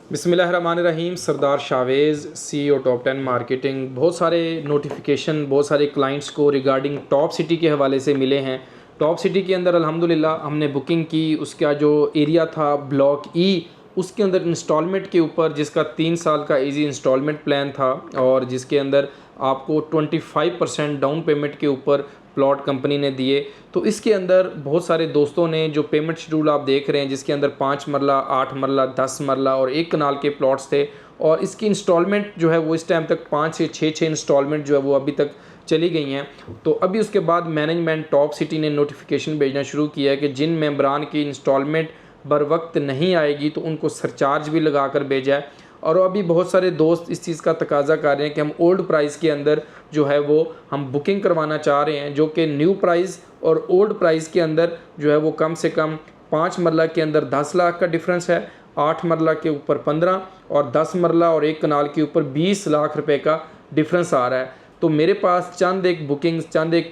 बिस्मिल्लाहिर्रहमानिर्रहीम। सरदार Chavez, CEO top 10 marketing. बहुत सारे नोटिफिकेशन बहुत सारे क्लाइंट्स को रिगार्डिंग टॉप सिटी के हवाले से मिले हैं। टॉप सिटी के अंदर अल्हम्दुलिल्लाह हमने बुकिंग की। उसका जो एरिया था ब्लॉक ई, उसके अंदर इंस्टॉलमेंट के ऊपर, जिसका 3 साल का इजी इंस्टॉलमेंट प्लान था और जिसके अंदर आपको 25% डाउन पेमेंट के ऊपर प्लॉट कंपनी ने दिए। तो इसके अंदर बहुत सारे दोस्तों ने जो पेमेंट शेड्यूल आप देख रहे हैं, जिसके अंदर 5 मरला, 8 मरला, 10 मरला और 1 कनाल के प्लॉट्स थे, और इसकी इंस्टॉलमेंट जो है वो इस टाइम तक 5 से 6 इंस्टॉलमेंट जो है वो अभी तक चली गई हैं। तो अभी उसके बाद मैनेजमेंट टॉप सिटी ने नोटिफिकेशन भेजना शुरू किया है कि जिन मेंबरान की इंस्टॉलमेंट बर वक्त नहीं आएगी तो उनको सरचार्ज भी लगा कर भेजा है। और अभी बहुत सारे दोस्त इस चीज़ का तकाजा कर रहे हैं कि हम ओल्ड प्राइस के अंदर जो है वो हम बुकिंग करवाना चाह रहे हैं, जो कि न्यू प्राइस और ओल्ड प्राइस के अंदर जो है वो कम से कम 5 मरला के अंदर 10 लाख का डिफरेंस है, 8 मरला के ऊपर 15 और 10 मरला और 1 कनाल के ऊपर 20 लाख रुपए का डिफरेंस आ रहा है। तो मेरे पास चंद एक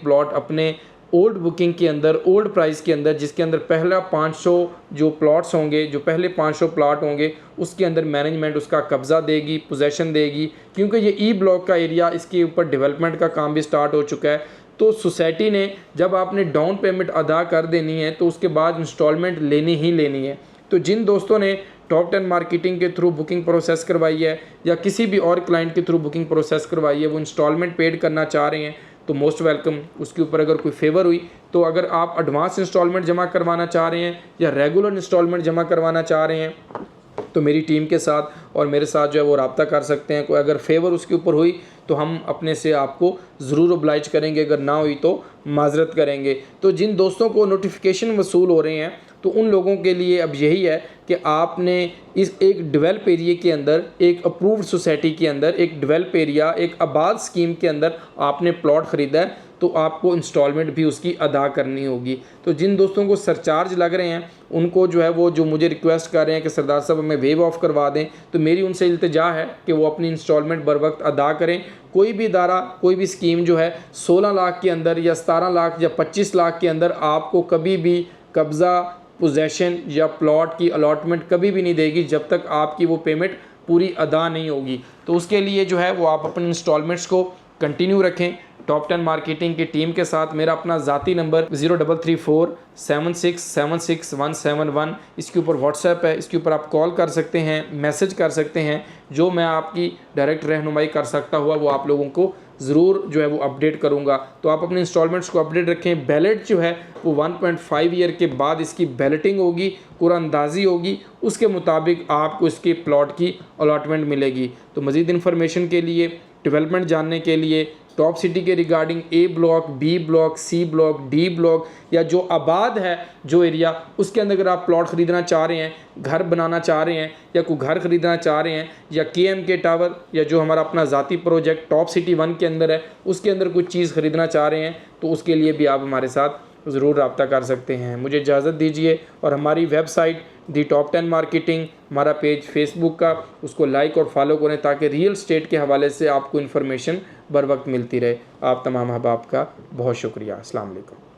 प्लॉट अपने ओल्ड बुकिंग के अंदर, ओल्ड प्राइस के अंदर, जिसके अंदर पहला 500 जो प्लॉट्स होंगे, जो पहले 500 प्लॉट होंगे, उसके अंदर मैनेजमेंट उसका कब्ज़ा देगी, पोजेसन देगी, क्योंकि ये ई ब्लॉक का एरिया, इसके ऊपर डेवलपमेंट का काम भी स्टार्ट हो चुका है। तो सोसाइटी ने जब आपने डाउन पेमेंट अदा कर देनी है तो उसके बाद इंस्टॉलमेंट लेनी ही लेनी है। तो जिन दोस्तों ने टॉप 10 मार्केटिंग के थ्रू बुकिंग प्रोसेस करवाई है या किसी भी और क्लाइंट के थ्रू बुकिंग प्रोसेस करवाई है, वो इंस्टॉलमेंट पेड करना चाह रहे हैं तो मोस्ट वेलकम। उसके ऊपर अगर कोई फेवर हुई तो अगर आप एडवांस इंस्टॉलमेंट जमा करवाना चाह रहे हैं या रेगुलर इंस्टॉलमेंट जमा करवाना चाह रहे हैं तो मेरी टीम के साथ और मेरे साथ जो है वो रब्ता कर सकते हैं। कोई अगर फेवर उसके ऊपर हुई तो हम अपने से आपको ज़रूर ओब्लाइज करेंगे, अगर ना हुई तो माजरत करेंगे। तो जिन दोस्तों को नोटिफिकेशन वसूल हो रहे हैं तो उन लोगों के लिए अब यही है कि आपने इस एक डेवलप एरिया के अंदर, एक अप्रूव्ड सोसाइटी के अंदर, एक डेवलप एरिया, एक आबाद स्कीम के अंदर आपने प्लॉट ख़रीदा है तो आपको इंस्टॉलमेंट भी उसकी अदा करनी होगी। तो जिन दोस्तों को सरचार्ज लग रहे हैं उनको जो है वो जो मुझे रिक्वेस्ट कर रहे हैं कि सरदार साहब हमें वेव ऑफ करवा दें, तो मेरी उनसे इल्तिजा है कि वो अपनी इंस्टॉलमेंट बर वक्त अदा करें। कोई भी इदारा, कोई भी स्कीम जो है 16 लाख के अंदर या 17 लाख या 25 लाख के अंदर आपको कभी भी कब्ज़ा, पोजेसन या प्लॉट की अलॉटमेंट कभी भी नहीं देगी जब तक आपकी वो पेमेंट पूरी अदा नहीं होगी। तो उसके लिए जो है वो आप अपने इंस्टॉलमेंट्स को कंटिन्यू रखें टॉप 10 मार्केटिंग की टीम के साथ। मेरा अपना ज़ाती नंबर 0334766171, इसके ऊपर व्हाट्सएप है, इसके ऊपर आप कॉल कर सकते हैं, मैसेज कर सकते हैं। जो मैं आपकी डायरेक्ट रहनुमाई कर सकता हुआ वो आप लोगों को ज़रूर जो है वो अपडेट करूंगा। तो आप अपने इंस्टॉलमेंट्स को अपडेट रखें। बैलेट जो है वो 1.5 ईयर के बाद इसकी बैलेटिंग होगी, कुरानंदाजी होगी, उसके मुताबिक आपको इसके प्लॉट की अलॉटमेंट मिलेगी। तो मज़ीद इन्फॉर्मेशन के लिए, डेवलपमेंट जानने के लिए, टॉप सिटी के regarding A block, B block, C block, D block या जो आबाद है जो एरिया, उसके अंदर अगर आप प्लॉट ख़रीदना चाह रहे हैं, घर बनाना चाह रहे हैं या कोई घर ख़रीदना चाह रहे हैं, या KMK टावर या जो हमारा अपना ज़ाती प्रोजेक्ट टॉप सिटी 1 के अंदर है उसके अंदर कुछ चीज़ ख़रीदना चाह रहे हैं, तो उसके लिए भी आप हमारे साथ ज़रूर रब्ता कर सकते हैं। मुझे इजाज़त दीजिए और हमारी वेबसाइट दी टॉप 10 मार्केटिंग, हमारा पेज फेसबुक का, उसको लाइक और फॉलो करें ताकि रियल स्टेट के हवाले से आपको इन्फॉर्मेशन बर वक्त मिलती रहे। आप तमाम अहबाब का बहुत शुक्रिया। अस्सलाम वालेकुम।